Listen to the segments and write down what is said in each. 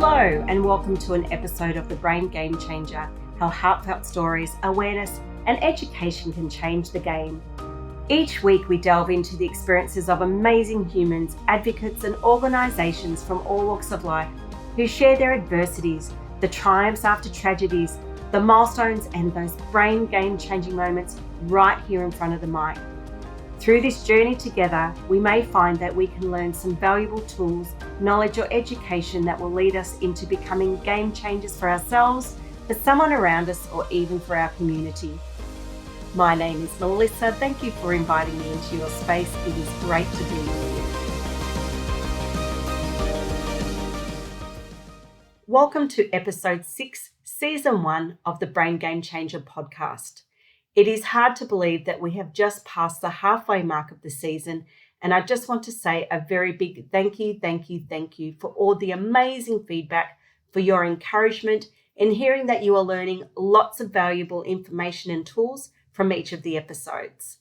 Hello and welcome to an episode of The Brain Game Changer, how heartfelt stories, awareness and education can change the game. Each week we delve into the experiences of amazing humans, advocates and organisations from all walks of life who share their adversities, the triumphs after tragedies, the milestones and those brain game changing moments right here in front of the mic. Through this journey together, we may find that we can learn some valuable tools, knowledge or education that will lead us into becoming game changers for ourselves, for someone around us, or even for our community. My name is Melissa. Thank you for inviting me into your space. It is great to be with you. Welcome to episode 6, season 1 of the Brain Game Changer podcast. It is hard to believe that we have just passed the halfway mark of the season, and I just want to say a very big thank you for all the amazing feedback, for your encouragement, and hearing that you are learning lots of valuable information and tools from each of the episodes.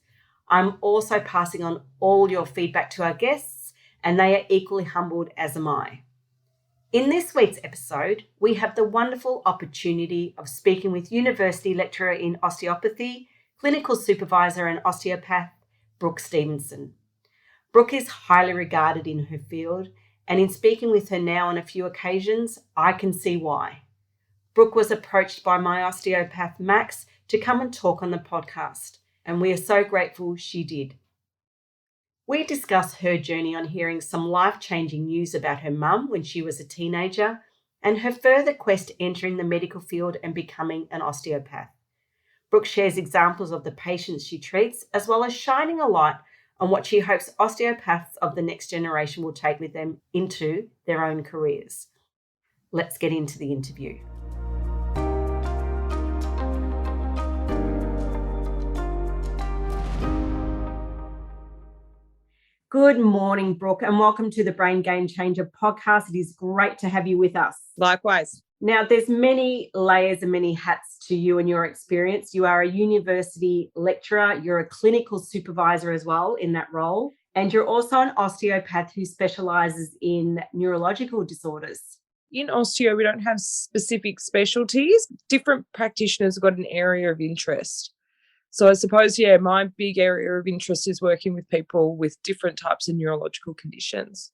I'm also passing on all your feedback to our guests, and they are equally humbled as am I. In this week's episode, we have the wonderful opportunity of speaking with University Lecturer in Osteopathy, Clinical Supervisor and Osteopath, Brooke Stevenson. Brooke is highly regarded in her field, and in speaking with her now on a few occasions, I can see why. Brooke was approached by my Osteopath Max to come and talk on the podcast, and we are so grateful she did. We discuss her journey on hearing some life-changing news about her mum when she was a teenager and her further quest entering the medical field and becoming an osteopath. Brooke shares examples of the patients she treats, as well as shining a light on what she hopes osteopaths of the next generation will take with them into their own careers. Let's get into the interview. Good morning, Brooke, and welcome to the Brain Game Changer podcast. It is great to have you with us. Likewise. Now, there's many layers and many hats to you and your experience. You are a university lecturer, you're a clinical supervisor as well in that role, and you're also an osteopath who specialises in neurological disorders. In osteo, we don't have specific specialties. Different practitioners have got an area of interest. So I suppose, my big area of interest is working with people with different types of neurological conditions.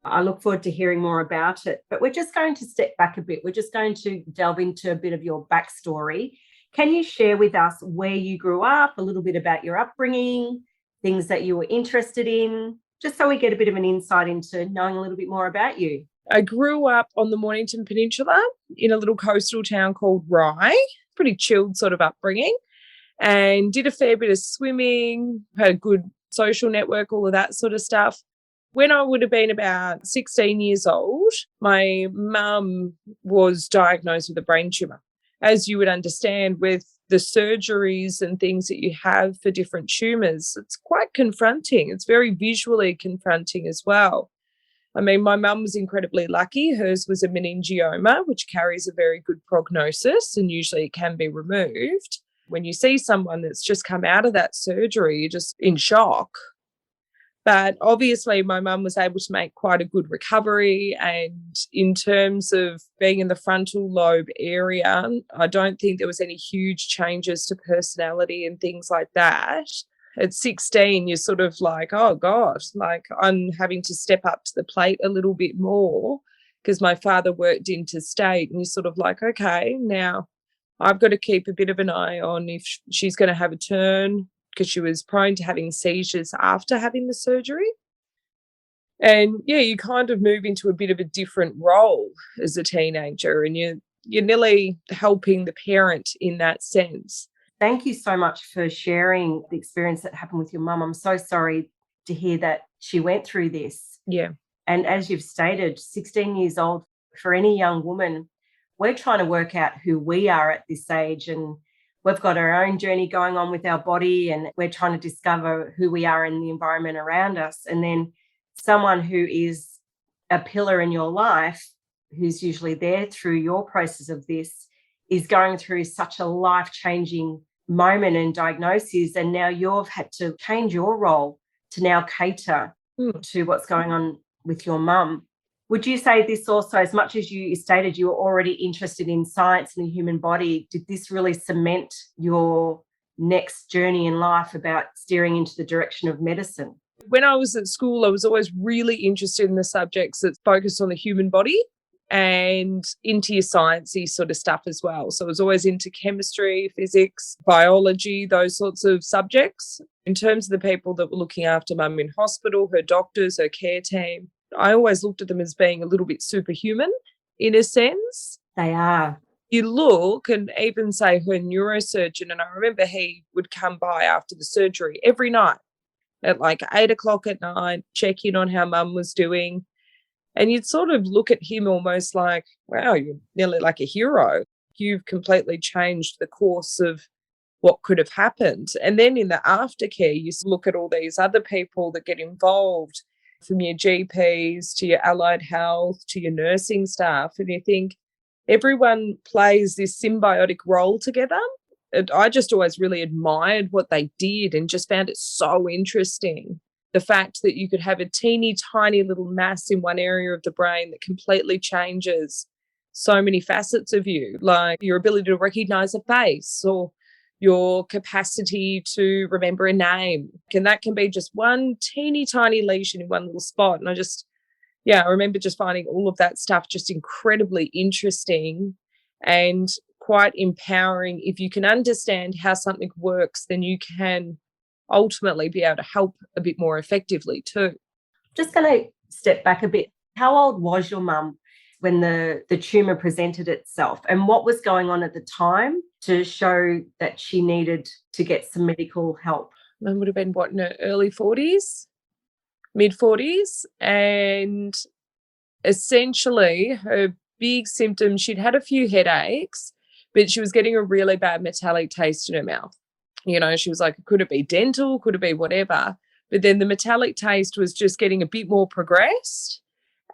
I look forward to hearing more about it, but we're just going to step back a bit. We're just going to delve into a bit of your backstory. Can you share with us where you grew up, a little bit about your upbringing, things that you were interested in, just so we get a bit of an insight into knowing a little bit more about you? I grew up on the Mornington Peninsula in a little coastal town called Rye, pretty chilled sort of upbringing, and did a fair bit of swimming, had a good social network, all of that sort of stuff. When I would have been about 16 years old, my mum was diagnosed with a brain tumour. As you would understand, with the surgeries and things that you have for different tumours, it's quite confronting. It's very visually confronting as well. I mean, my mum was incredibly lucky. Hers was a meningioma, which carries a very good prognosis, and usually it can be removed. When you see someone that's just come out of that surgery, you're just in shock. But obviously my mum was able to make quite a good recovery, and in terms of being in the frontal lobe area, I don't think there was any huge changes to personality and things like that. At 16, you're sort of like, oh gosh, like I'm having to step up to the plate a little bit more because my father worked interstate, and you're sort of like, okay, now I've got to keep a bit of an eye on if she's going to have a turn, because she was prone to having seizures after having the surgery. And you kind of move into a bit of a different role as a teenager, and you're nearly helping the parent in that sense. Thank you so much for sharing the experience that happened with your mum. I'm so sorry to hear that she went through this. Yeah. And as you've stated, 16 years old, for any young woman, we're trying to work out who we are at this age, and we've got our own journey going on with our body, and we're trying to discover who we are in the environment around us. And then someone who is a pillar in your life, who's usually there through your process of this, is going through such a life-changing moment and diagnosis, and now you've had to change your role to now cater to what's going on with your mum. Would you say this also, as much as you stated you were already interested in science and the human body, did this really cement your next journey in life about steering into the direction of medicine? When I was at school, I was always really interested in the subjects that focused on the human body and into your sciencey sort of stuff as well. So I was always into chemistry, physics, biology, those sorts of subjects. In terms of the people that were looking after Mum in hospital, her doctors, her care team, I always looked at them as being a little bit superhuman in a sense. They are. You look and even say her neurosurgeon, and I remember he would come by after the surgery every night at like 8 o'clock at night, check in on how Mum was doing. And you'd sort of look at him almost like, wow, you're nearly like a hero. You've completely changed the course of what could have happened. And then in the aftercare, you look at all these other people that get involved, from your GPs to your allied health to your nursing staff, and you think everyone plays this symbiotic role together. And I just always really admired what they did and just found it so interesting. The fact that you could have a teeny tiny little mass in one area of the brain that completely changes so many facets of you, like your ability to recognize a face or your capacity to remember a name. And that can be just one teeny tiny lesion in one little spot. And I remember just finding all of that stuff just incredibly interesting and quite empowering. If you can understand how something works, then you can ultimately be able to help a bit more effectively too. Just going to step back a bit. How old was your mum when the tumour presented itself, and what was going on at the time to show that she needed to get some medical help? Mum would have been, in her early 40s, mid-40s, and essentially her big symptoms, she'd had a few headaches, but she was getting a really bad metallic taste in her mouth. You know, she was like, could it be dental? Could it be whatever? But then the metallic taste was just getting a bit more progressed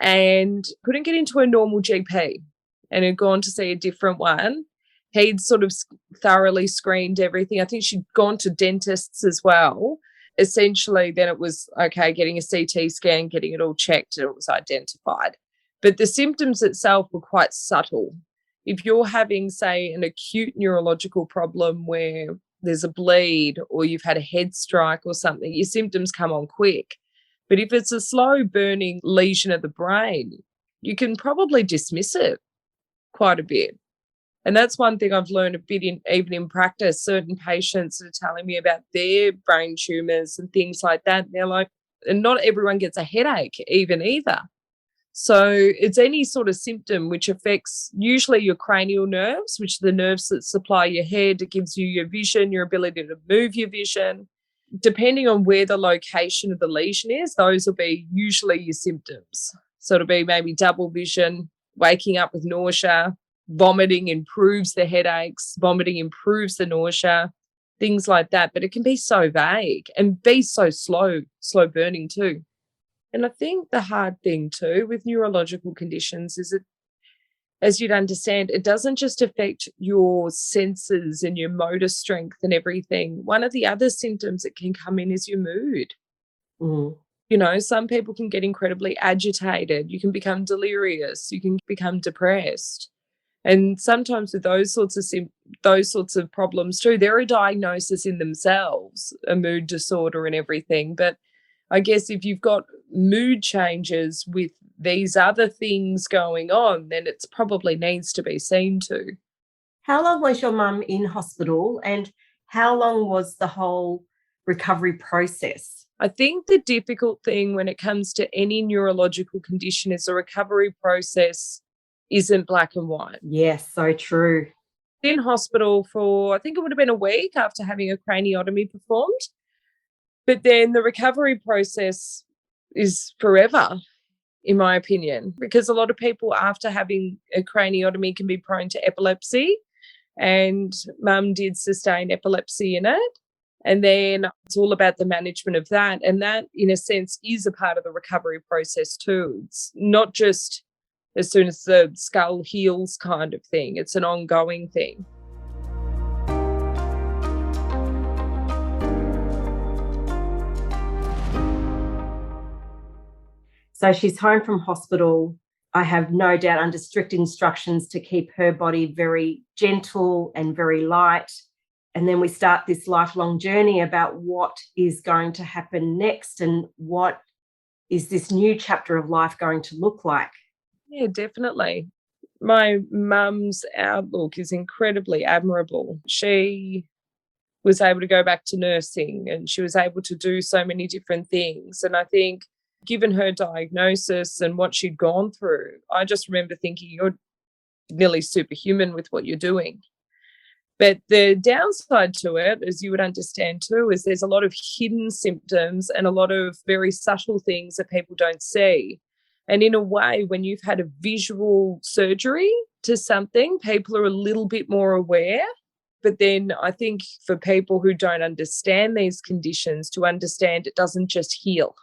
and couldn't get into a normal GP, and had gone to see a different one. He'd sort of thoroughly screened everything. I think she'd gone to dentists as well. Essentially, then it was, okay, getting a CT scan, getting it all checked, and it was identified. But the symptoms itself were quite subtle. If you're having, say, an acute neurological problem where there's a bleed or you've had a head strike or something, your symptoms come on quick. But if it's a slow burning lesion of the brain, you can probably dismiss it quite a bit. And that's one thing I've learned a bit even in practice. Certain patients are telling me about their brain tumours and things like that. They're like, and not everyone gets a headache either. So it's any sort of symptom which affects usually your cranial nerves, which are the nerves that supply your head. It gives you your vision, your ability to move your vision. Depending on where the location of the lesion is, those will be usually your symptoms. So it'll be maybe double vision, waking up with nausea, vomiting improves the headaches, vomiting improves the nausea, things like that. But it can be so vague and be so slow burning too. And I think the hard thing too with neurological conditions is that, as you'd understand, it doesn't just affect your senses and your motor strength and everything. One of the other symptoms that can come in is your mood. Mm. You know, some people can get incredibly agitated. You can become delirious. You can become depressed. And sometimes with those sorts of problems too, they're a diagnosis in themselves, a mood disorder and everything. But I guess if you've got mood changes with these other things going on, then it probably needs to be seen to. How long was your mum in hospital, and how long was the whole recovery process? I think the difficult thing when it comes to any neurological condition is the recovery process isn't black and white. Yes, so true. In hospital for, I think it would have been a week after having a craniotomy performed. But then the recovery process is forever, in my opinion, because a lot of people after having a craniotomy can be prone to epilepsy, and Mum did sustain epilepsy in it. And then it's all about the management of that. And that, in a sense, is a part of the recovery process too. It's not just as soon as the skull heals kind of thing. It's an ongoing thing. So she's home from hospital. I have no doubt under strict instructions to keep her body very gentle and very light. And then we start this lifelong journey about what is going to happen next and what is this new chapter of life going to look like. Yeah, definitely. My mum's outlook is incredibly admirable. She was able to go back to nursing and she was able to do so many different things. And I think given her diagnosis and what she'd gone through, I just remember thinking you're nearly superhuman with what you're doing. But the downside to it, as you would understand too, is there's a lot of hidden symptoms and a lot of very subtle things that people don't see. And in a way, when you've had a visual surgery to something, people are a little bit more aware. But then I think for people who don't understand these conditions, to understand it doesn't just heal.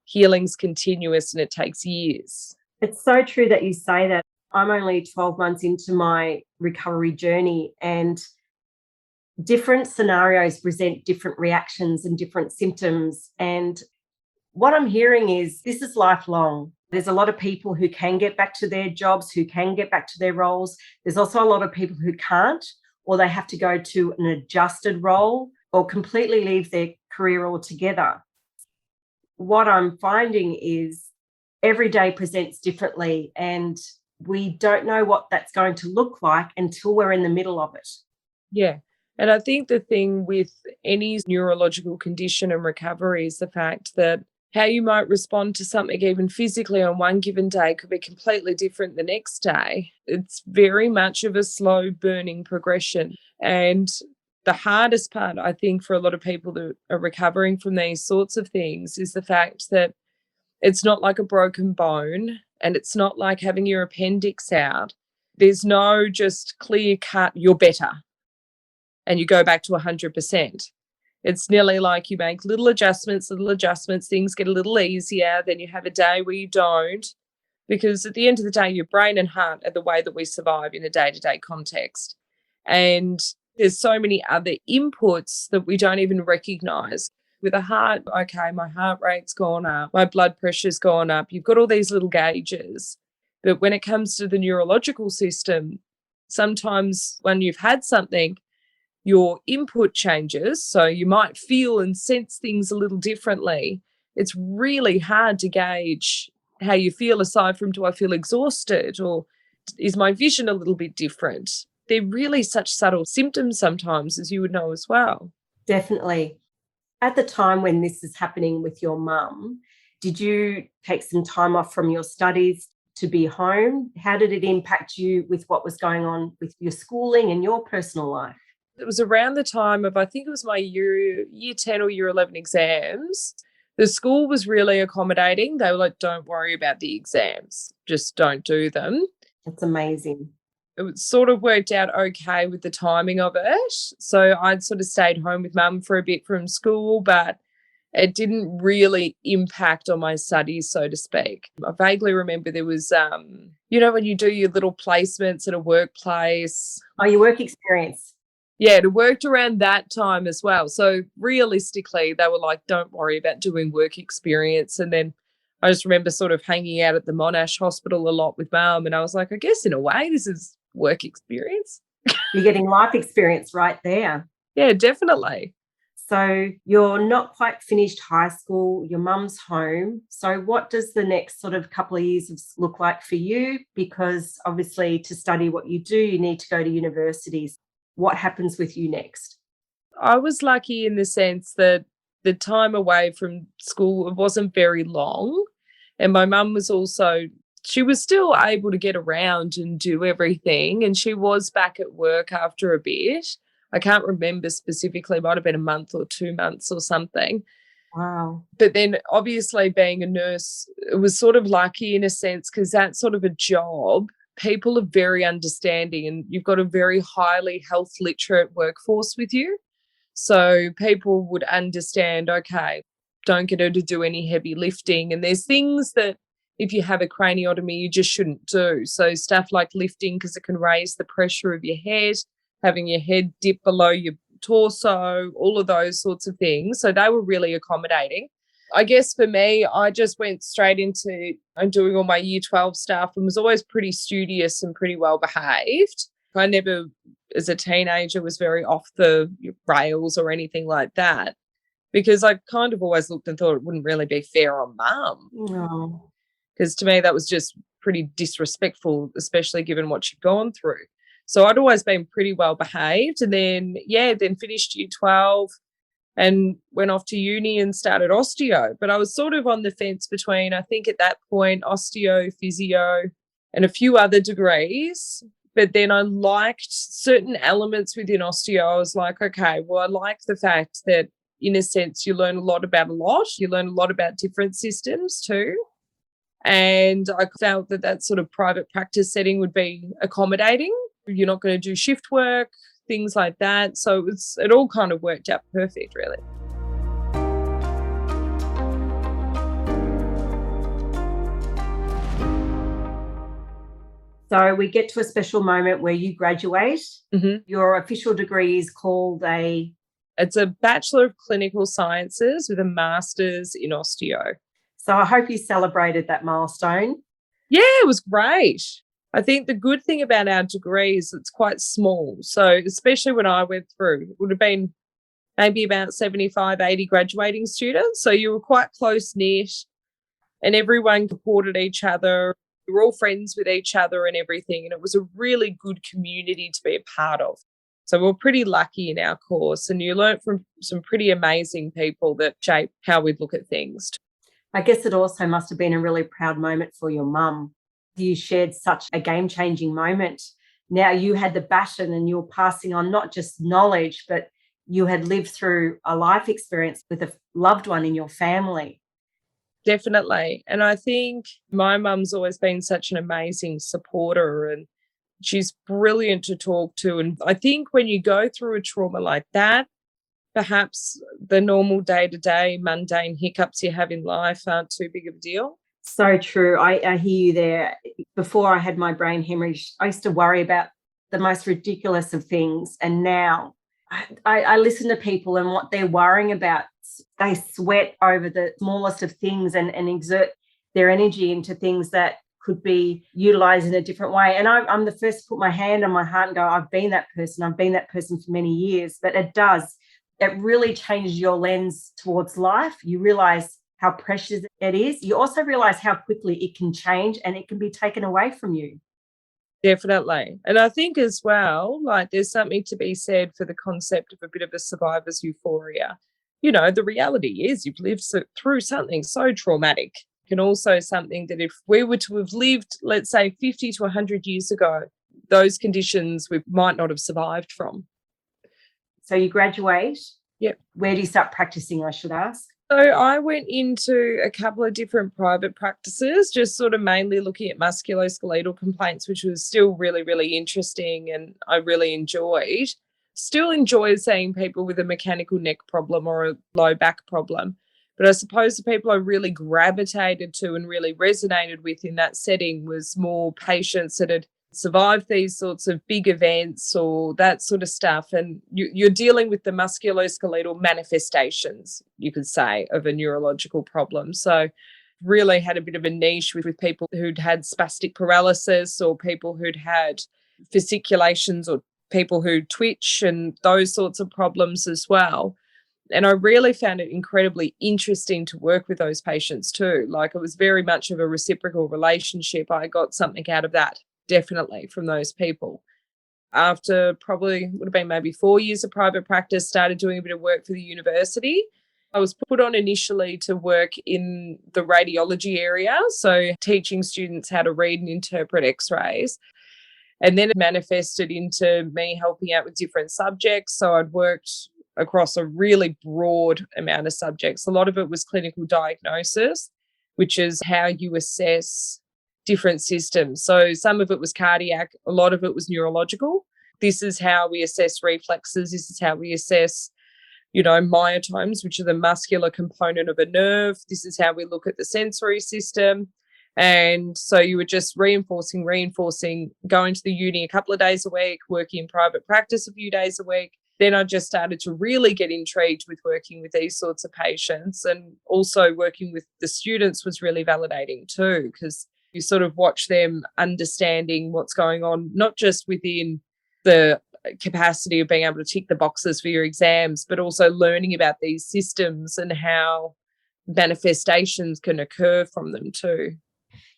Healing's continuous and it takes years. It's so true that you say that. I'm only 12 months into my recovery journey, and different scenarios present different reactions and different symptoms. And what I'm hearing is this is lifelong. There's a lot of people who can get back to their jobs, who can get back to their roles. There's also a lot of people who can't, or they have to go to an adjusted role or completely leave their career altogether. What I'm finding is every day presents differently, and we don't know what that's going to look like until we're in the middle of it. Yeah. And I think the thing with any neurological condition and recovery is the fact that how you might respond to something even physically on one given day could be completely different the next day. It's very much of a slow burning progression. And the hardest part, I think, for a lot of people that are recovering from these sorts of things is the fact that it's not like a broken bone and it's not like having your appendix out. There's no just clear cut, you're better, and you go back to 100%. It's nearly like you make little adjustments, things get a little easier, then you have a day where you don't, because at the end of the day, your brain and heart are the way that we survive in a day-to-day context. And there's so many other inputs that we don't even recognize. With a heart, okay, my heart rate's gone up, my blood pressure's gone up. You've got all these little gauges. But when it comes to the neurological system, sometimes when you've had something, your input changes. So you might feel and sense things a little differently. It's really hard to gauge how you feel aside from, do I feel exhausted or is my vision a little bit different? They're really such subtle symptoms sometimes, as you would know as well. Definitely. At the time when this is happening with your mum, did you take some time off from your studies to be home? How did it impact you with what was going on with your schooling and your personal life? It was around the time of, I think it was my year 10 or year 11 exams. The school was really accommodating. They were like, don't worry about the exams, just don't do them. That's amazing. It sort of worked out okay with the timing of it. So I'd sort of stayed home with mum for a bit from school, but it didn't really impact on my studies, so to speak. I vaguely remember there was, when you do your little placements at a workplace. Oh, your work experience. Yeah, it worked around that time as well. So realistically, they were like, don't worry about doing work experience. And then I just remember sort of hanging out at the Monash Hospital a lot with mum. And I was like, I guess in a way, this is work experience. You're getting life experience right there. Yeah, definitely. So you're not quite finished high school, your mum's home. So what does the next sort of couple of years look like for you? Because obviously to study what you do, you need to go to universities. What happens with you next? I was lucky in the sense that the time away from school wasn't very long. And my mum was also, she was still able to get around and do everything. And she was back at work after a bit. I can't remember specifically, it might have been a month or 2 months or something. Wow. But then obviously being a nurse, it was sort of lucky in a sense because that's sort of a job. People are very understanding and you've got a very highly health literate workforce with you. So people would understand, okay, don't get her to do any heavy lifting. And there's things that if you have a craniotomy, you just shouldn't do. So stuff like lifting because it can raise the pressure of your head, having your head dip below your torso, all of those sorts of things. So they were really accommodating. I guess for me, I just went straight into doing all my year 12 stuff and was always pretty studious and pretty well behaved. I never, as a teenager, was very off the rails or anything like that, because I kind of always looked and thought it wouldn't really be fair on mum. No. Because to me, that was just pretty disrespectful, especially given what she'd gone through. So I'd always been pretty well behaved. And then finished year 12 and went off to uni and started osteo. But I was sort of on the fence between, I think at that point, osteo, physio, and a few other degrees. But then I liked certain elements within osteo. I was like, okay, well, I like the fact that in a sense you learn a lot about a lot. You learn a lot about different systems too. And I felt that sort of private practice setting would be accommodating. You're not going to do shift work, things like that. So it all kind of worked out perfect, really. So we get to a special moment where you graduate. Mm-hmm. Your official degree is called It's a Bachelor of Clinical Sciences with a Master's in Osteo. So I hope you celebrated that milestone. Yeah, it was great. I think the good thing about our degree is it's quite small. So especially when I went through, it would have been maybe about 75, 80 graduating students. So you were quite close-knit and everyone supported each other. We were all friends with each other and everything. And it was a really good community to be a part of. So we're pretty lucky in our course, and you learnt from some pretty amazing people that shape how we look at things. I guess it also must have been a really proud moment for your mum. You shared such a game-changing moment. Now you had the baton and you were passing on not just knowledge, but you had lived through a life experience with a loved one in your family. Definitely. And I think my mum's always been such an amazing supporter, and she's brilliant to talk to. And I think when you go through a trauma like that, perhaps the normal day-to-day mundane hiccups you have in life aren't too big of a deal. So true. I hear you there. Before I had my brain hemorrhage, I used to worry about the most ridiculous of things. And now I listen to people and what they're worrying about. They sweat over the smallest of things and exert their energy into things that could be utilised in a different way. And I'm the first to put my hand on my heart and go, I've been that person. I've been that person for many years. But it does. It really changes your lens towards life. You realise how precious it is. You also realise how quickly it can change and it can be taken away from you. Definitely. And I think as well, like there's something to be said for the concept of a bit of a survivor's euphoria. You know, the reality is you've lived through something so traumatic, and also something that if we were to have lived, let's say 50 to 100 years ago, those conditions we might not have survived from. So you graduate. Yep. Where do you start practicing, I should ask? So I went into a couple of different private practices, just sort of mainly looking at musculoskeletal complaints, which was still really, really interesting and I really enjoyed. Still enjoy seeing people with a mechanical neck problem or a low back problem. But I suppose the people I really gravitated to and really resonated with in that setting was more patients that had survived these sorts of big events or that sort of stuff. And you're dealing with the musculoskeletal manifestations, you could say, of a neurological problem. So really had a bit of a niche with people who'd had spastic paralysis or people who'd had fasciculations or people who twitch and those sorts of problems as well. And I really found it incredibly interesting to work with those patients too. Like it was very much of a reciprocal relationship. I got something out of that, definitely, from those people. After probably would have been maybe 4 years of private practice, started doing a bit of work for the university. I was put on initially to work in the radiology area, so teaching students how to read and interpret x-rays. And then it manifested into me helping out with different subjects. So I'd worked across a really broad amount of subjects. A lot of it was clinical diagnosis, which is how you assess different systems. So some of it was cardiac, a lot of it was neurological. This is how we assess reflexes. This is how we assess, myotomes, which are the muscular component of a nerve. This is how we look at the sensory system. And so you were just reinforcing, going to the uni a couple of days a week, working in private practice a few days a week. then I just started to really get intrigued with working with these sorts of patients, and also working with the students was really validating too, because you sort of watch them understanding what's going on, not just within the capacity of being able to tick the boxes for your exams, but also learning about these systems and how manifestations can occur from them too.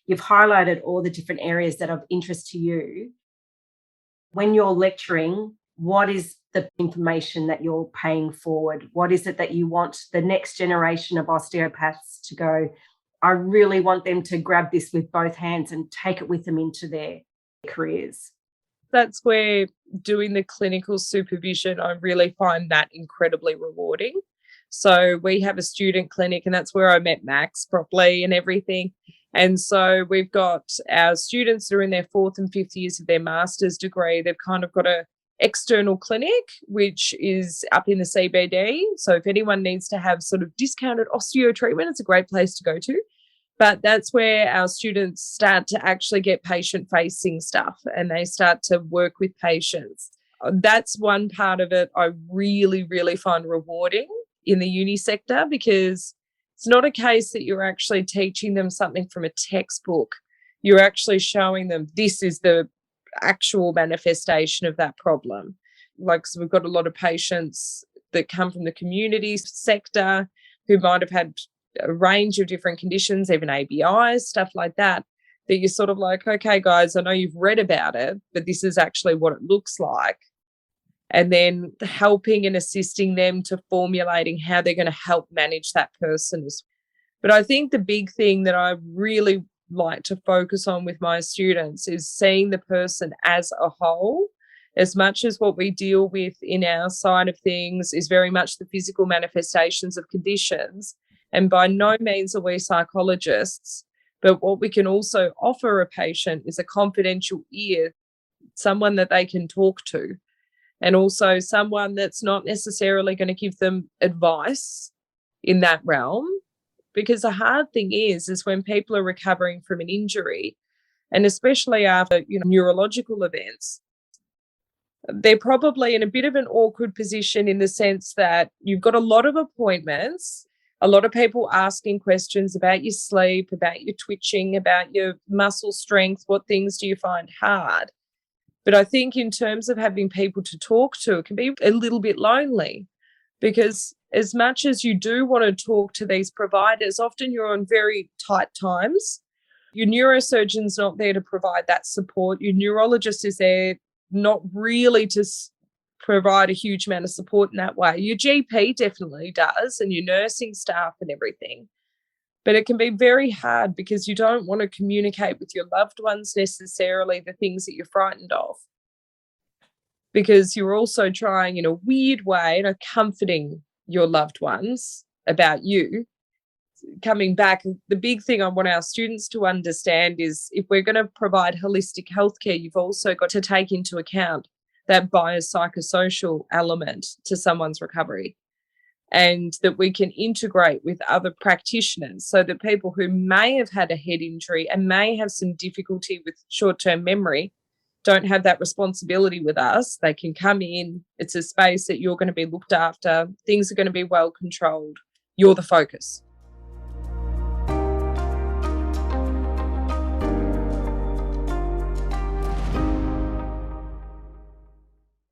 You've highlighted all the different areas that are of interest to you. When you're lecturing, what is the information that you're paying forward? What is it that you want the next generation of osteopaths to go, I really want them to grab this with both hands and take it with them into their careers? That's where doing the clinical supervision, I really find that incredibly rewarding. So we have a student clinic, and that's where I met Max properly and everything. And so we've got our students that are in their 4th and 5th years of their master's degree. They've kind of got a external clinic, which is up in the CBD. So if anyone needs to have sort of discounted osteo treatment, it's a great place to go to. But that's where our students start to actually get patient-facing stuff, and they start to work with patients. That's one part of it I really, really find rewarding in the uni sector, because it's not a case that you're actually teaching them something from a textbook. You're actually showing them this is the actual manifestation of that problem. Like, so we've got a lot of patients that come from the community sector who might have had a range of different conditions, even ABIs, stuff like that, that you're sort of like, okay, guys, I know you've read about it, but this is actually what it looks like. And then helping and assisting them to formulating how they're going to help manage that person. But I think the big thing that I really like to focus on with my students is seeing the person as a whole. As much as what we deal with in our side of things is very much the physical manifestations of conditions, and by no means are we psychologists, but what we can also offer a patient is a confidential ear, someone that they can talk to, and also someone that's not necessarily going to give them advice in that realm. Because the hard thing is when people are recovering from an injury, and especially after neurological events, they're probably in a bit of an awkward position in the sense that you've got a lot of appointments, a lot of people asking questions about your sleep, about your twitching, about your muscle strength, what things do you find hard? But I think in terms of having people to talk to, it can be a little bit lonely, because as much as you do want to talk to these providers, often you're on very tight times. Your neurosurgeon's not there to provide that support. Your neurologist is there not really to provide a huge amount of support in that way. Your GP definitely does, and your nursing staff and everything. But it can be very hard because you don't want to communicate with your loved ones necessarily the things that you're frightened of, because you're also trying in a weird way, comforting your loved ones about you. Coming back, the big thing I want our students to understand is if we're going to provide holistic healthcare, you've also got to take into account that biopsychosocial element to someone's recovery, and that we can integrate with other practitioners so that people who may have had a head injury and may have some difficulty with short-term memory don't have that responsibility with us. They can come in. It's a space that you're going to be looked after. Things are going to be well controlled. You're the focus.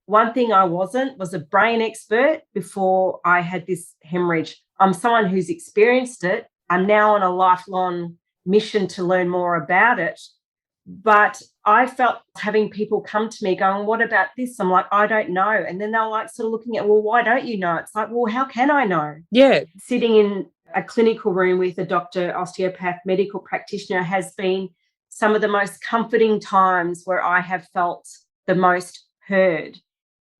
One thing I was a brain expert before I had this hemorrhage. I'm someone who's experienced it. I'm now on a lifelong mission to learn more about it. But I felt having people come to me going, what about this? I'm like, I don't know. And then they're like sort of looking at, well, why don't you know? It's like, well, how can I know? Yeah. Sitting in a clinical room with a doctor, osteopath, medical practitioner has been some of the most comforting times where I have felt the most heard.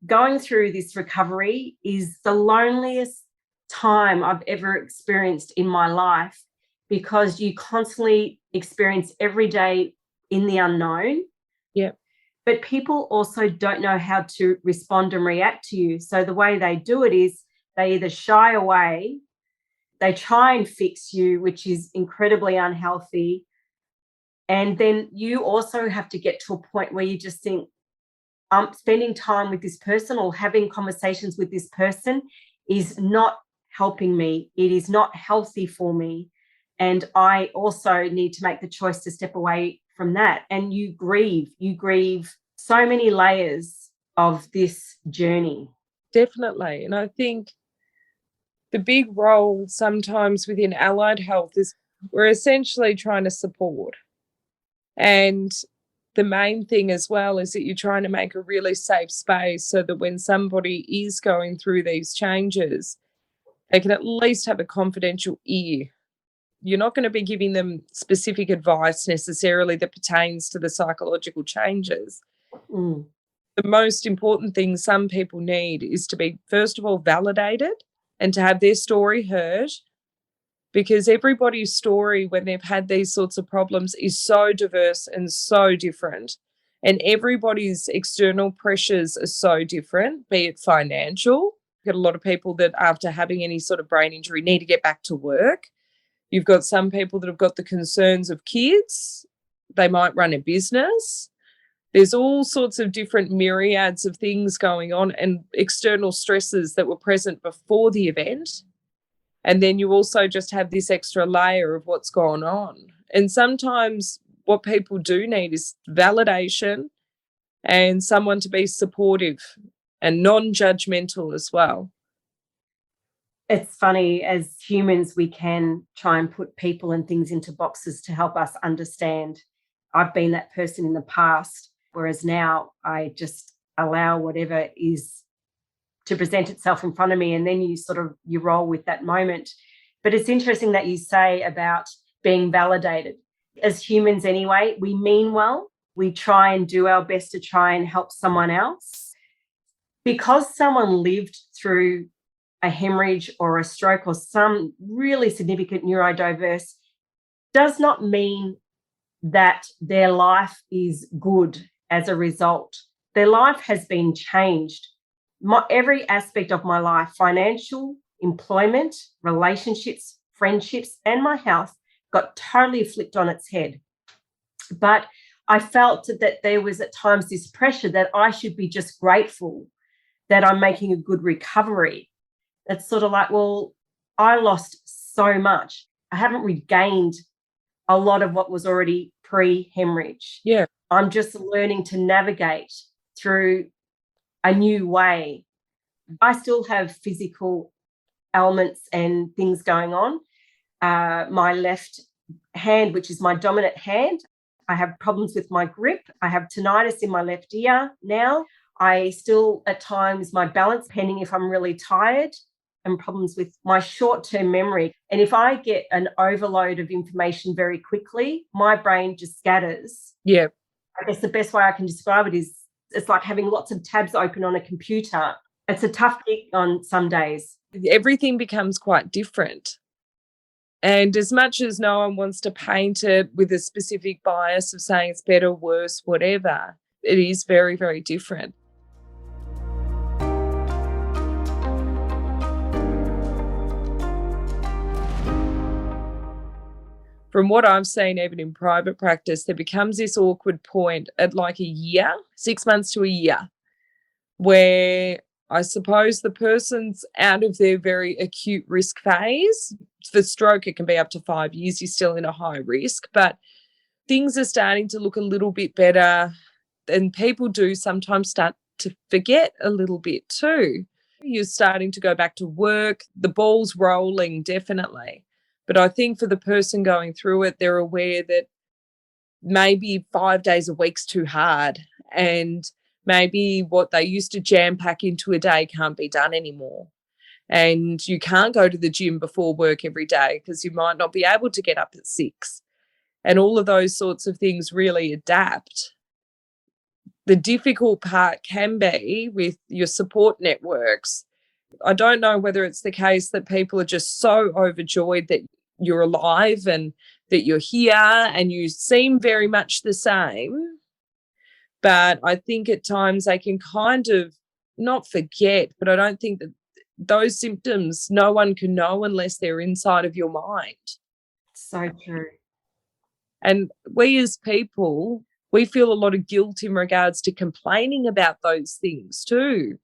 Going through this recovery is the loneliest time I've ever experienced in my life, because you constantly experience every day in the unknown. Yeah. But people also don't know how to respond and react to you. So the way they do it is they either shy away, they try and fix you, which is incredibly unhealthy. And then you also have to get to a point where you just think, spending time with this person or having conversations with this person is not helping me. It is not healthy for me. And I also need to make the choice to step away from that. And you grieve so many layers of this journey. Definitely. And I think the big role sometimes within allied health is we're essentially trying to support. And the main thing as well is that you're trying to make a really safe space so that when somebody is going through these changes, they can at least have a confidential ear. You're not going to be giving them specific advice necessarily that pertains to the psychological changes. Mm. The most important thing some people need is to be, first of all, validated and to have their story heard, because everybody's story when they've had these sorts of problems is so diverse and so different. And everybody's external pressures are so different, be it financial. You've got a lot of people that after having any sort of brain injury need to get back to work. You've got some people that have got the concerns of kids. They might run a business. There's all sorts of different myriads of things going on and external stresses that were present before the event. And then you also just have this extra layer of what's gone on. And sometimes what people do need is validation and someone to be supportive and non-judgmental as well. It's funny, as humans, we can try and put people and things into boxes to help us understand. I've been that person in the past, whereas now I just allow whatever is to present itself in front of me, and then you roll with that moment. But it's interesting that you say about being validated. As humans anyway, we mean well. We try and do our best to try and help someone else. Because someone lived through a hemorrhage or a stroke or some really significant neurodiverse does not mean that their life is good as a result. Their life has been changed. Every aspect of my life, financial, employment, relationships, friendships, and my health got totally flipped on its head. But I felt that there was at times this pressure that I should be just grateful that I'm making a good recovery. It's sort of like, well, I lost so much. I haven't regained a lot of what was already pre-hemorrhage. Yeah. I'm just learning to navigate through a new way. I still have physical ailments and things going on. My left hand, which is my dominant hand, I have problems with my grip. I have tinnitus in my left ear now. I still, at times, my balance, depending if I'm really tired, and problems with my short-term memory. And if I get an overload of information very quickly, my brain just scatters. Yeah. I guess the best way I can describe it is it's like having lots of tabs open on a computer. It's a tough gig on some days. Everything becomes quite different. And as much as no one wants to paint it with a specific bias of saying it's better, worse, whatever, it is very, very different. From what I've seen, even in private practice, there becomes this awkward point at like a year, 6 months to a year, where I suppose the person's out of their very acute risk phase. For stroke, it can be up to 5 years. You're still in a high risk, but things are starting to look a little bit better. And people do sometimes start to forget a little bit too. You're starting to go back to work. The ball's rolling, definitely. But I think for the person going through it, they're aware that maybe 5 days a week's too hard, and maybe what they used to jam pack into a day can't be done anymore. And you can't go to the gym before work every day because you might not be able to get up at 6. And all of those sorts of things really adapt. The difficult part can be with your support networks. I don't know whether it's the case that people are just so overjoyed that you're alive and that you're here and you seem very much the same. But I think at times they can kind of not forget, but I don't think that those symptoms no one can know unless they're inside of your mind. So true. And we as people, we feel a lot of guilt in regards to complaining about those things too.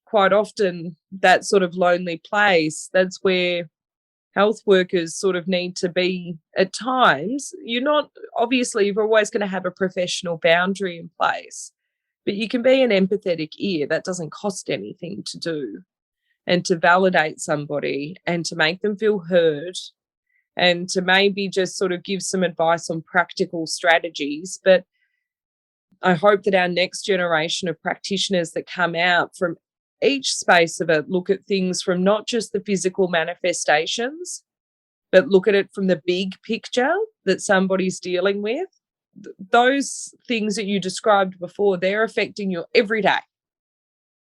Quite often, that sort of lonely place, that's where health workers sort of need to be at times. You're always going to have a professional boundary in place, but you can be an empathetic ear. That doesn't cost anything to do, and to validate somebody and to make them feel heard and to maybe just sort of give some advice on practical strategies. But I hope that our next generation of practitioners that come out from each space of it look at things from not just the physical manifestations, but look at it from the big picture that somebody's dealing with. Those things that you described before, they're affecting you every day.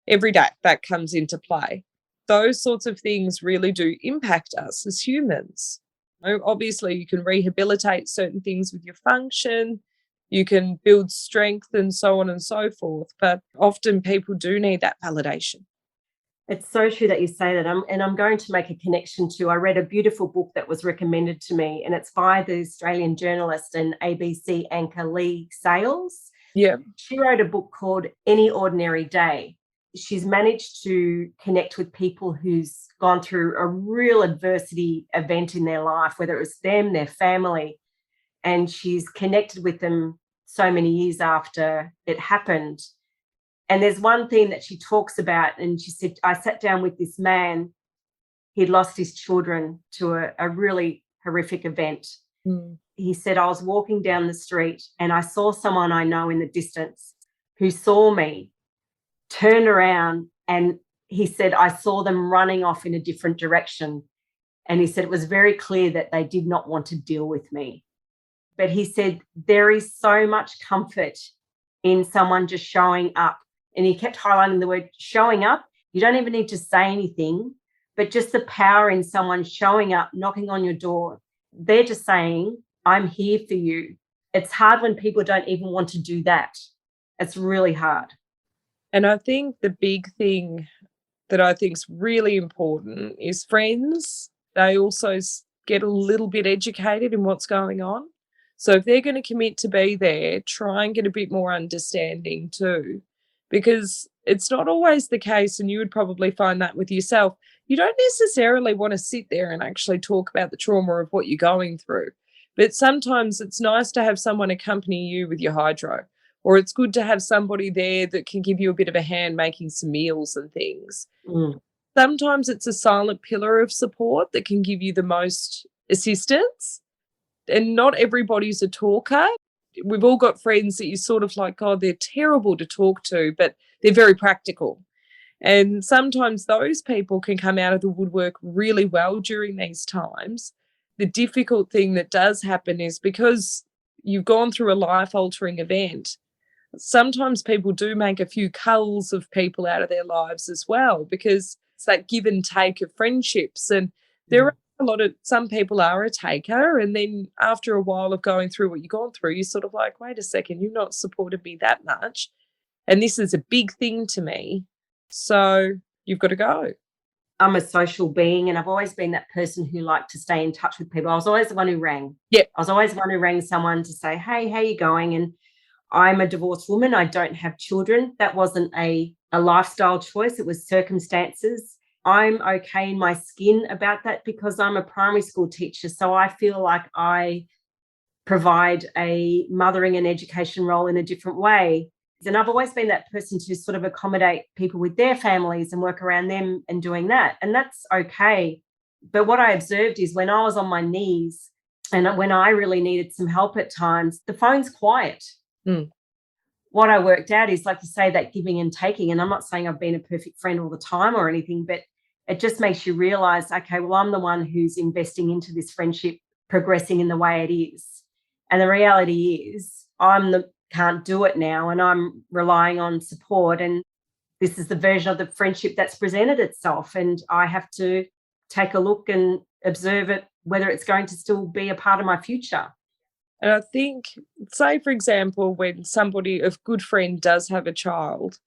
Every day that comes into play. Those sorts of things really do impact us as humans. Obviously, you can rehabilitate certain things with your function, you can build strength and so on and so forth, but often people do need that validation. It's so true that you say that. I'm going to make a connection to, I read a beautiful book that was recommended to me, and it's by the Australian journalist and ABC anchor Lee Sales. Yeah. She wrote a book called Any Ordinary Day. She's managed to connect with people who's gone through a real adversity event in their life, whether it was them, their family, and she's connected with them so many years after it happened. And there's one thing that she talks about, and she said, I sat down with this man, he'd lost his children to a really horrific event. Mm. He said, I was walking down the street and I saw someone I know in the distance who saw me, turned around, and he said, I saw them running off in a different direction. And he said, it was very clear that they did not want to deal with me. But he said, there is so much comfort in someone just showing up. And he kept highlighting the word showing up. You don't even need to say anything, but just the power in someone showing up, knocking on your door. They're just saying, I'm here for you. It's hard when people don't even want to do that. It's really hard. And I think the big thing that I think is really important is friends. They also get a little bit educated in what's going on. So if they're going to commit to be there, try and get a bit more understanding too, because it's not always the case, and you would probably find that with yourself. You don't necessarily want to sit there and actually talk about the trauma of what you're going through. But sometimes it's nice to have someone accompany you with your hydro, or it's good to have somebody there that can give you a bit of a hand making some meals and things. Mm. Sometimes it's a silent pillar of support that can give you the most assistance. And not everybody's a talker. We've all got friends that you sort of like, oh, they're terrible to talk to, but they're very practical. And sometimes those people can come out of the woodwork really well during these times. The difficult thing that does happen is because you've gone through a life-altering event, sometimes people do make a few culls of people out of their lives as well, because it's that give and take of friendships. And there are some people are a taker, and then after a while of going through what you've gone through, you're sort of like, wait a second, you've not supported me that much, and this is a big thing to me, so you've got to go. I'm a social being, and I've always been that person who liked to stay in touch with people. I was always the one who rang. Yeah. I was always the one who rang someone to say, hey, how you going? And I'm a divorced woman. I don't have children. That wasn't a lifestyle choice. It was circumstances. I'm okay in my skin about that because I'm a primary school teacher. So I feel like I provide a mothering and education role in a different way. And I've always been that person to sort of accommodate people with their families and work around them and doing that. And that's okay. But what I observed is when I was on my knees and when I really needed some help at times, the phone's quiet. Mm. What I worked out is, like you say, that giving and taking. And I'm not saying I've been a perfect friend all the time or anything, but it just makes you realize, okay, well, I'm the one who's investing into this friendship progressing in the way it is. And the reality is can't do it now, and I'm relying on support. And this is the version of the friendship that's presented itself. And I have to take a look and observe it, whether it's going to still be a part of my future. And I think, say, for example, when a good friend does have a child,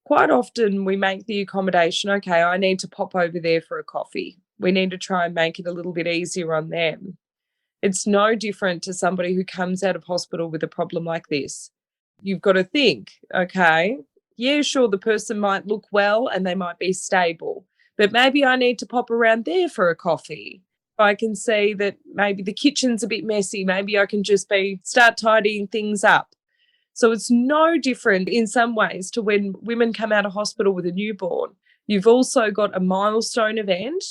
quite often we make the accommodation, okay, I need to pop over there for a coffee. We need to try and make it a little bit easier on them. It's no different to somebody who comes out of hospital with a problem like this. you've got to think, okay, yeah, sure, the person might look well and they might be stable, but maybe I need to pop around there for a coffee. I can see that maybe the kitchen's a bit messy. Maybe I can just start tidying things up. So it's no different in some ways to when women come out of hospital with a newborn. You've also got a milestone event,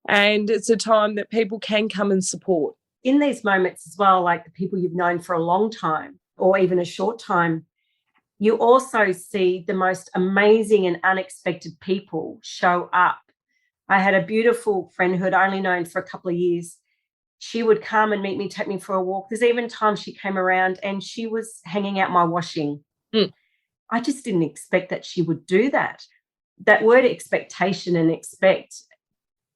and it's a time that people can come and support. In these moments as well, like the people you've known for a long time or even a short time, you also see the most amazing and unexpected people show up. I had a beautiful friend who had only known for a couple of years. She would come and meet me, take me for a walk. There's even times she came around and she was hanging out my washing. I just didn't expect that she would do that. That word expectation and expect,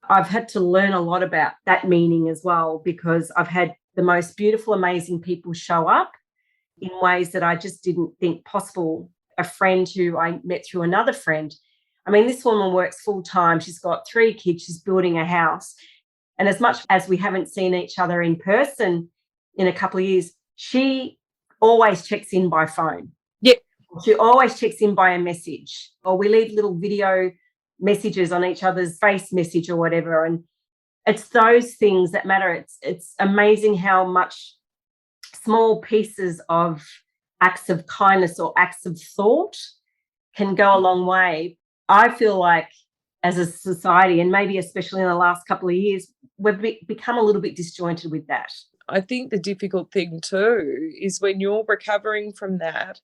I've had to learn a lot about that meaning as well, because I've had the most beautiful, amazing people show up in ways that I just didn't think possible. A friend who I met through another friend. I mean, this woman works full time. She's got 3 kids. She's building a house. And as much as we haven't seen each other in person in a couple of years, she always checks in by phone. Yep. She always checks in by a message, or we leave little video messages on each other's face message or whatever. And it's those things that matter. It's amazing how much small pieces of acts of kindness or acts of thought can go a long way. I feel like as a society, and maybe especially in the last couple of years, we've become a little bit disjointed with that. I think the difficult thing too is when you're recovering from that,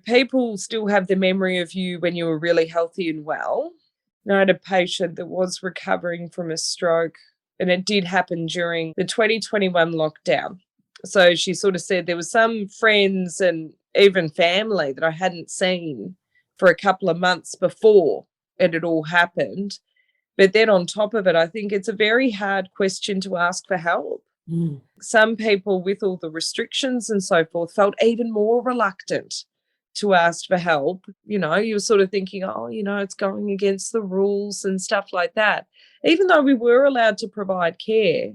people still have the memory of you when you were really healthy and well. I had a patient that was recovering from a stroke, and it did happen during the 2021 lockdown. So she sort of said there were some friends and even family that I hadn't seen for a couple of months before it had all happened. But then on top of it, I think it's a very hard question to ask for help. Some people with all the restrictions and so forth felt even more reluctant to ask for help. You know, you were sort of thinking, oh, you know, it's going against the rules and stuff like that, even though we were allowed to provide care.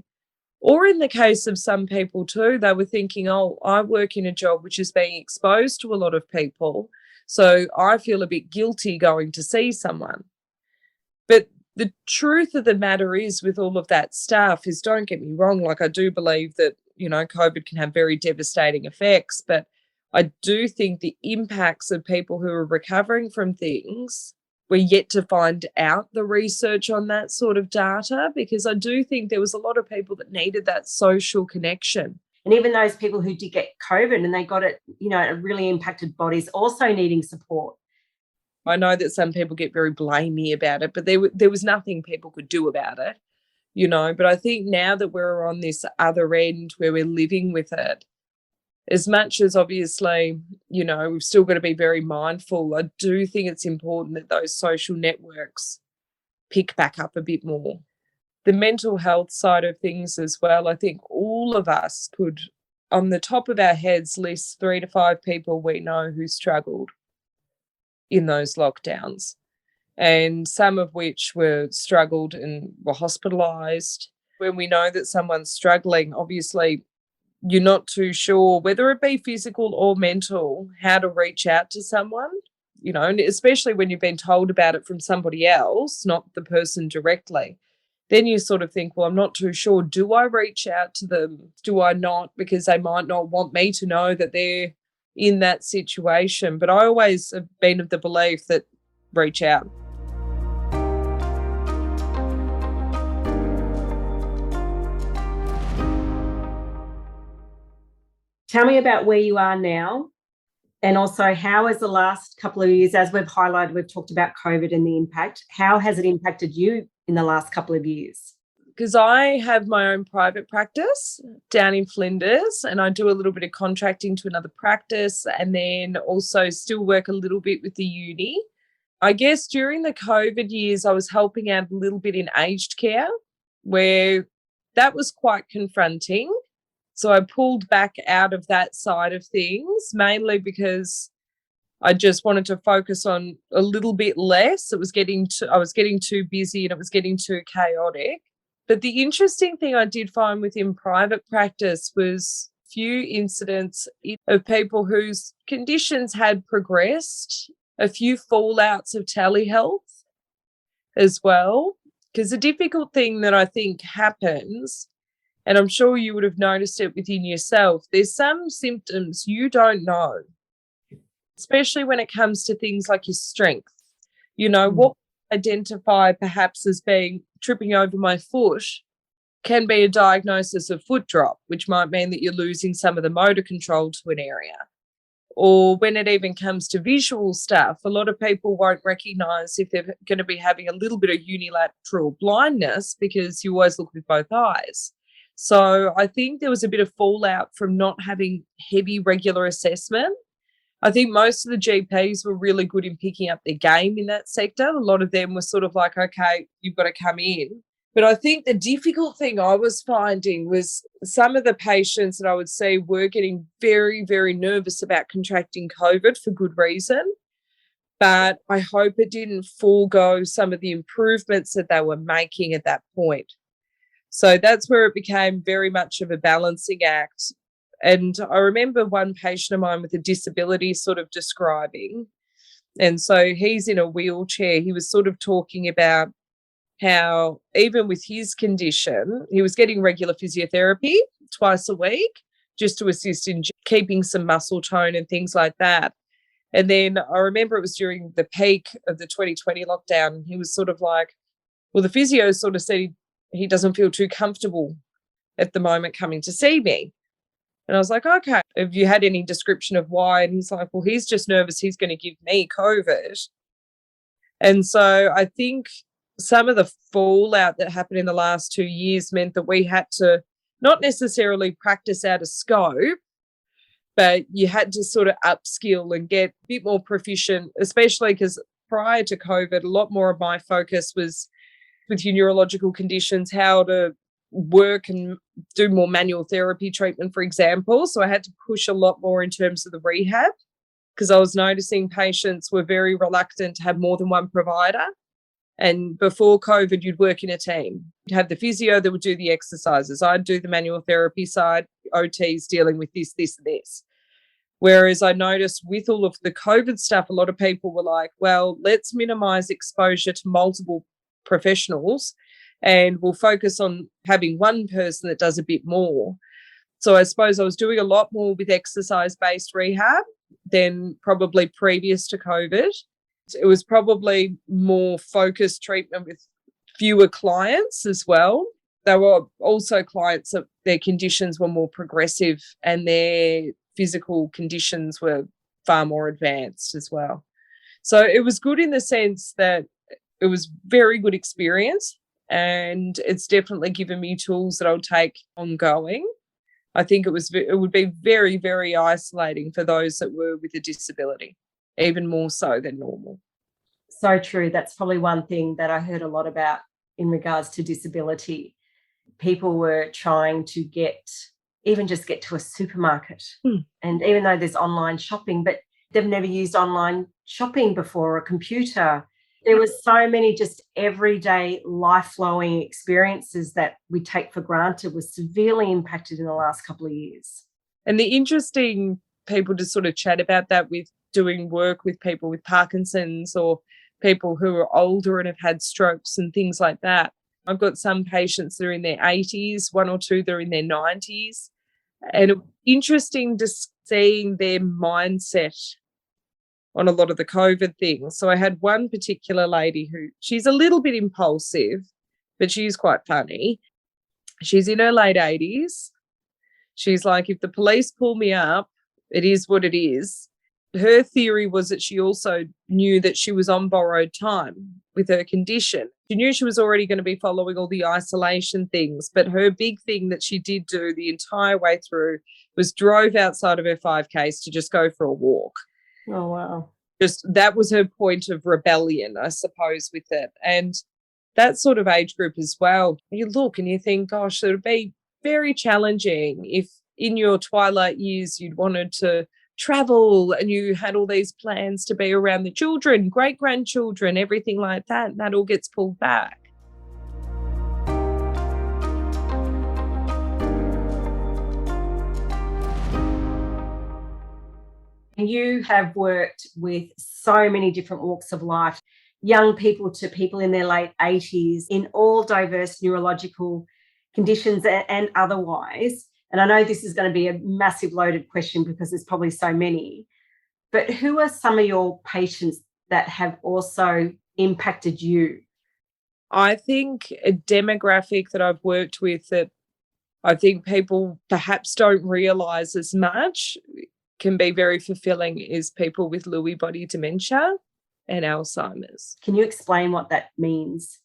Or in the case of some people too, they were thinking, oh, I work in a job which is being exposed to a lot of people, so I feel a bit guilty going to see someone. But the truth of the matter is, with all of that stuff, is, don't get me wrong, like I do believe that, you know, COVID can have very devastating effects, but I do think the impacts of people who are recovering from things, we're yet to find out the research on that sort of data, because I do think there was a lot of people that needed that social connection. And even those people who did get COVID and they got it, you know, it really impacted bodies, also needing support. I know that some people get very blamey about it, but there was nothing people could do about it, you know. But I think now that we're on this other end where we're living with it, as much as obviously, you know, we've still got to be very mindful, I do think it's important that those social networks pick back up a bit more. The mental health side of things as well, I think all of us could, on the top of our heads, list 3 to 5 people we know who struggled in those lockdowns, and some of which were struggled and were hospitalised. When we know that someone's struggling, obviously you're not too sure, whether it be physical or mental, how to reach out to someone, you know, and especially when you've been told about it from somebody else, not the person directly. Then you sort of think, well, I'm not too sure. Do I reach out to them? Do I not? Because they might not want me to know that they're in that situation. But I always have been of the belief that reach out. Tell me about where you are now, and also how has the last couple of years, as we've highlighted, we've talked about COVID and the impact, how has it impacted you in the last couple of years? Because I have my own private practice down in Flinders, and I do a little bit of contracting to another practice, and then also still work a little bit with the uni. I guess during the COVID years, I was helping out a little bit in aged care, where that was quite confronting. So I pulled back out of that side of things, mainly because I just wanted to focus on a little bit less. I was getting too busy and it was getting too chaotic. But the interesting thing I did find within private practice was few incidents of people whose conditions had progressed, a few fallouts of telehealth as well. Because the difficult thing that I think happens, and I'm sure you would have noticed it within yourself, there's some symptoms you don't know, especially when it comes to things like your strength. What we identify perhaps as being tripping over my foot can be a diagnosis of foot drop, which might mean that you're losing some of the motor control to an area. Or when it even comes to visual stuff, a lot of people won't recognise if they're going to be having a little bit of unilateral blindness because you always look with both eyes. So I think there was a bit of fallout from not having heavy regular assessment. I think most of the GPs were really good in picking up their game in that sector. A lot of them were sort of like, okay, you've got to come in. But I think the difficult thing I was finding was some of the patients that I would see were getting very, very nervous about contracting COVID for good reason. But I hope it didn't forego some of the improvements that they were making at that point. So that's where it became very much of a balancing act. And I remember one patient of mine with a disability sort of describing, and so he's in a wheelchair, he was sort of talking about how even with his condition, he was getting regular physiotherapy twice a week just to assist in keeping some muscle tone and things like that. And then I remember it was during the peak of the 2020 lockdown, he was sort of like, well, the physio sort of said he doesn't feel too comfortable at the moment coming to see me. And I was like, okay, have you had any description of why? And he's like, well, he's just nervous he's going to give me COVID. And so I think some of the fallout that happened in the last 2 years meant that we had to not necessarily practice out of scope, but you had to sort of upskill and get a bit more proficient, especially because prior to COVID, a lot more of my focus was with your neurological conditions, how to work and do more manual therapy treatment, for example. So I had to push a lot more in terms of the rehab because I was noticing patients were very reluctant to have more than one provider. And before COVID, you'd work in a team. You'd have the physio that would do the exercises. I'd do the manual therapy side, OTs dealing with this, this, and this. Whereas I noticed with all of the COVID stuff, a lot of people were like, well, let's minimize exposure to multiple professionals and we'll focus on having one person that does a bit more. So I suppose I was doing a lot more with exercise-based rehab than probably previous to COVID. It was probably more focused treatment with fewer clients as well. There were also clients that their conditions were more progressive and their physical conditions were far more advanced as well. So it was good in the sense that it was very good experience and it's definitely given me tools that I'll take ongoing. I think it would be very, very isolating for those that were with a disability, even more so than normal. So true. That's probably one thing that I heard a lot about in regards to disability. People were trying to get to a supermarket. And even though there's online shopping, but they've never used online shopping before or a computer. There was so many just everyday life-flowing experiences that we take for granted was severely impacted in the last couple of years. And the interesting people to sort of chat about that with doing work with people with Parkinson's or people who are older and have had strokes and things like that. I've got some patients that are in their 80s, one or two that are in their 90s. And it's interesting to seeing their mindset on a lot of the COVID things. So I had one particular lady who, she's a little bit impulsive, but she's quite funny. She's in her late 80s. She's like, if the police pull me up, it is what it is. Her theory was that she also knew that she was on borrowed time with her condition. She knew she was already going to be following all the isolation things, but her big thing that she did do the entire way through was drove outside of her 5Ks to just go for a walk. Oh, wow. Just that was her point of rebellion, I suppose, with it. And that sort of age group as well, you look and you think, gosh, it would be very challenging if in your twilight years you'd wanted to travel and you had all these plans to be around the children, great-grandchildren, everything like that, and that all gets pulled back. you have worked with so many different walks of life, young people to people in their late 80s, in all diverse neurological conditions and otherwise. And I know this is going to be a massive loaded question because there's probably so many, but who are some of your patients that have also impacted you? I think a demographic that I've worked with that I think people perhaps don't realise as much can be very fulfilling is people with Lewy body dementia and Alzheimer's. Can you explain what that means?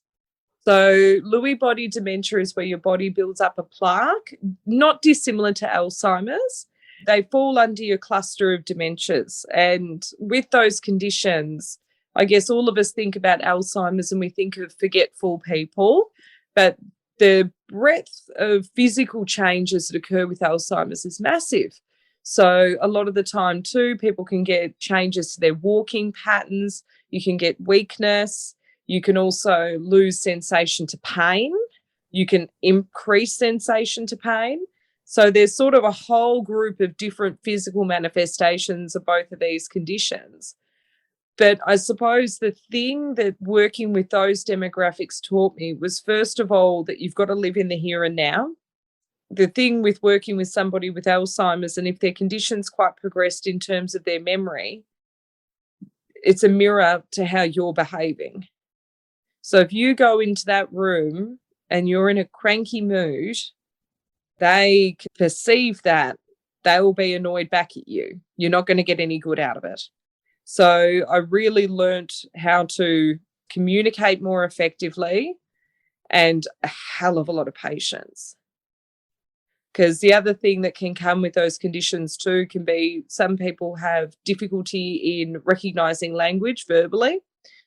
So Lewy body dementia is where your body builds up a plaque, not dissimilar to Alzheimer's. They fall under your cluster of dementias. And with those conditions, I guess all of us think about Alzheimer's and we think of forgetful people, but the breadth of physical changes that occur with Alzheimer's is massive. So a lot of the time too, people can get changes to their walking patterns. You can get weakness. You can also lose sensation to pain. You can increase sensation to pain. So there's sort of a whole group of different physical manifestations of both of these conditions. But I suppose the thing that working with those demographics taught me was, first of all, that you've got to live in the here and now. The thing with working with somebody with Alzheimer's, and if their condition's quite progressed in terms of their memory, it's a mirror to how you're behaving. So if you go into that room and you're in a cranky mood, they can perceive that. They will be annoyed back at you. You're not going to get any good out of it. So I really learnt how to communicate more effectively and a hell of a lot of patience. Because the other thing that can come with those conditions too can be some people have difficulty in recognising language verbally.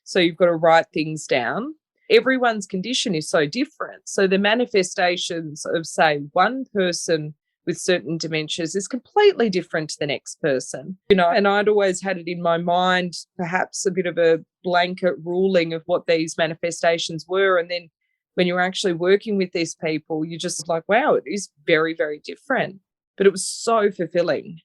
So you've got to write things down. Everyone's condition is so different. So the manifestations of, say, one person with certain dementias is completely different to the next person. And I'd always had it in my mind, perhaps a bit of a blanket ruling of what these manifestations were. And then when you're actually working with these people, you're just like, wow, it is very, very different. But it was so fulfilling.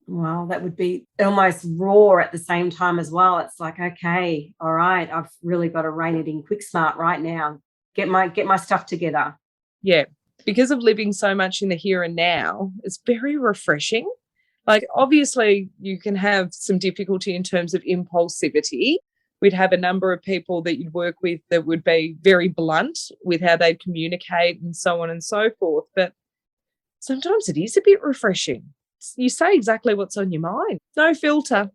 Well, that would be almost raw at the same time as well. It's like, okay, all right, I've really got to rein it in quick smart right now. Get my stuff together. Yeah. Because of living so much in the here and now, it's very refreshing. Like, obviously, you can have some difficulty in terms of impulsivity. We'd have a number of people that you'd work with that would be very blunt with how they'd communicate and so on and so forth. But sometimes it is a bit refreshing. You say exactly what's on your mind. No filter.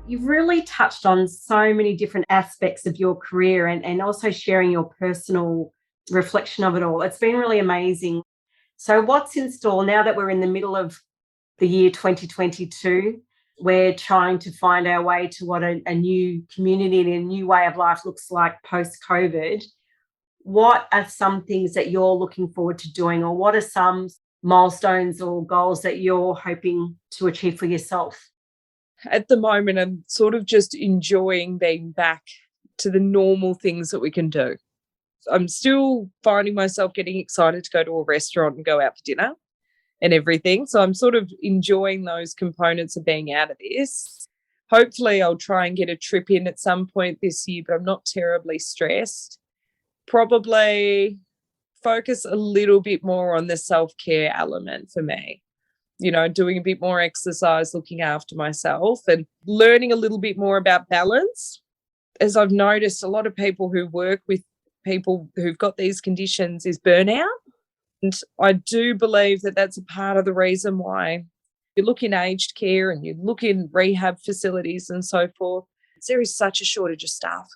You've really touched on so many different aspects of your career and also sharing your personal reflection of it all. It's been really amazing. So what's in store now that we're in the middle of the year 2022? We're trying to find our way to what a new community and a new way of life looks like post-COVID. What are some things that you're looking forward to doing, or what are some milestones or goals that you're hoping to achieve for yourself? At the moment, I'm sort of just enjoying being back to the normal things that we can do. I'm still finding myself getting excited to go to a restaurant and go out for dinner and everything. So I'm sort of enjoying those components of being out of this. Hopefully I'll try and get a trip in at some point this year, but I'm not terribly stressed. Probably focus a little bit more on the self-care element for me. Doing a bit more exercise, looking after myself and learning a little bit more about balance. As I've noticed, a lot of people who work with people who've got these conditions is burnout. And I do believe that that's a part of the reason why you look in aged care and you look in rehab facilities and so forth, there is such a shortage of staff.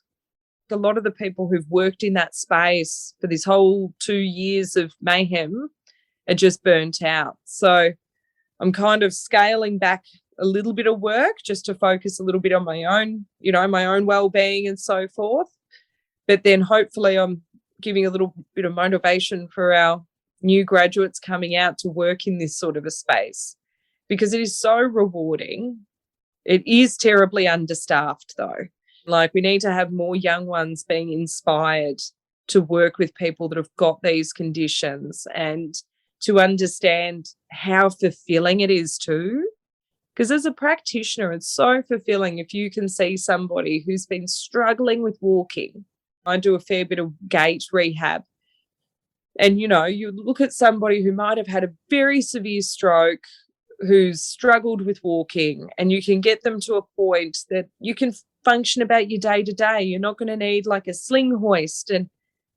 A lot of the people who've worked in that space for this whole 2 years of mayhem are just burnt out. So I'm kind of scaling back a little bit of work just to focus a little bit on my own, my own well-being and so forth. But then hopefully I'm giving a little bit of motivation for our new graduates coming out to work in this sort of a space because it is so rewarding. It is terribly understaffed though. Like, we need to have more young ones being inspired to work with people that have got these conditions and to understand how fulfilling it is too. Because as a practitioner, it's so fulfilling if you can see somebody who's been struggling with walking. I do a fair bit of gait rehab. And, you look at somebody who might have had a very severe stroke, who's struggled with walking, and you can get them to a point that you can function about your day to day. You're not going to need like a sling hoist, and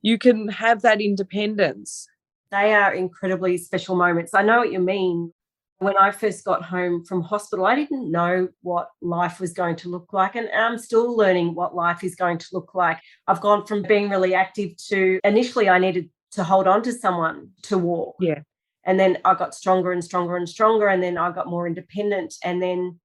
you can have that independence. They are incredibly special moments. I know what you mean. When I first got home from hospital, I didn't know what life was going to look like, and I'm still learning what life is going to look like. I've gone from being really active to initially I needed to hold on to someone to walk. Yeah. And then I got stronger and stronger and stronger, and then I got more independent. And then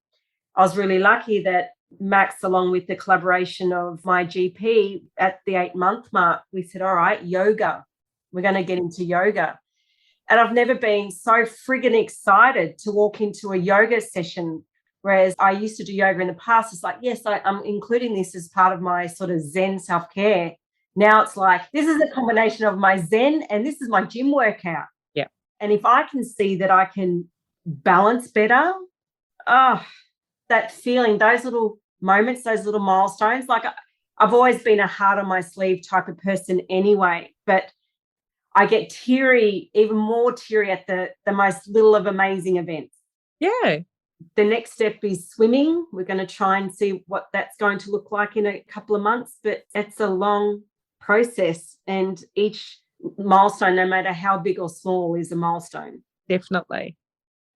I was really lucky that Max, along with the collaboration of my GP at the 8-month mark, we said, all right, yoga. We're going to get into yoga. And I've never been so friggin' excited to walk into a yoga session, whereas I used to do yoga in the past. It's like, yes, I'm including this as part of my sort of Zen self-care. Now it's like, this is a combination of my Zen and this is my gym workout. Yeah. And if I can see that I can balance better, that feeling, those little moments, those little milestones, like I've always been a heart on my sleeve type of person anyway, but I get teary, even more teary at the most little of amazing events. Yeah. The next step is swimming. We're going to try and see what that's going to look like in a couple of months, but it's a long process, and each milestone, no matter how big or small, is a milestone. Definitely.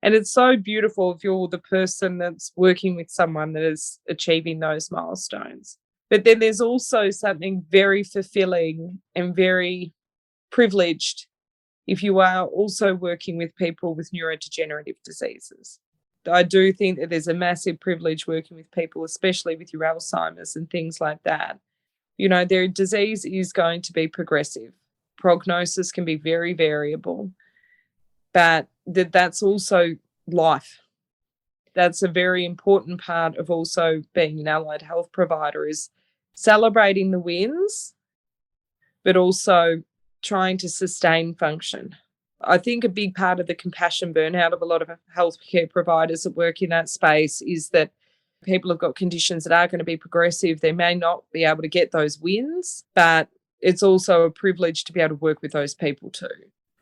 And it's so beautiful if you're the person that's working with someone that is achieving those milestones. But then there's also something very fulfilling and very privileged if you are also working with people with neurodegenerative diseases. I do think that there's a massive privilege working with people, especially with your Alzheimer's and things like that. Their disease is going to be progressive. Prognosis can be very variable, but that's also life. That's a very important part of also being an allied health provider, is celebrating the wins, but also trying to sustain function. I think a big part of the compassion burnout of a lot of healthcare providers that work in that space is that people have got conditions that are going to be progressive. They may not be able to get those wins, but it's also a privilege to be able to work with those people too.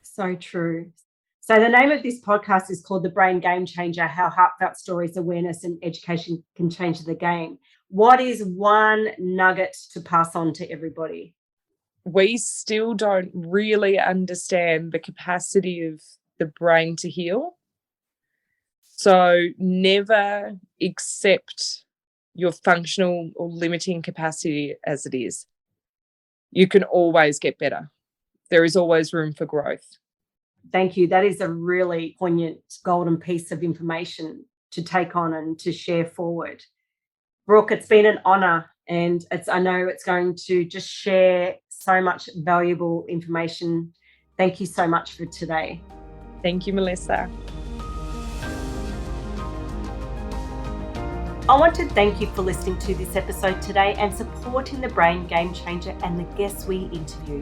So true. So the name of this podcast is called The Brain Game Changer, How Heartfelt Stories, Awareness and Education Can Change the Game. What is one nugget to pass on to everybody? We still don't really understand the capacity of the brain to heal. So never accept your functional or limiting capacity as it is. You can always get better. There is always room for growth. Thank you. That is a really poignant golden piece of information to take on and to share forward. Brooke, it's been an honour, and I know it's going to just share so much valuable information. Thank you so much for today. Thank you, Melissa. I want to thank you for listening to this episode today and supporting the Brain Game Changer and the guests we interview.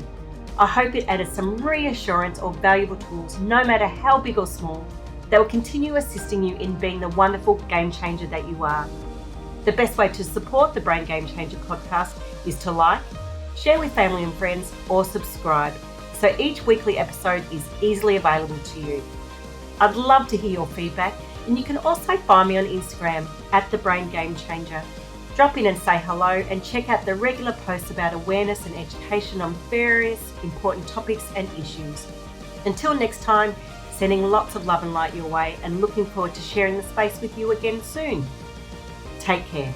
I hope it added some reassurance or valuable tools, no matter how big or small, that will continue assisting you in being the wonderful game changer that you are. The best way to support the Brain Game Changer podcast is to like, share with family and friends, or subscribe, so each weekly episode is easily available to you. I'd love to hear your feedback, and you can also find me on Instagram at The Brain Game Changer. Drop in and say hello, and check out the regular posts about awareness and education on various important topics and issues. Until next time, sending lots of love and light your way, and looking forward to sharing the space with you again soon. Take care.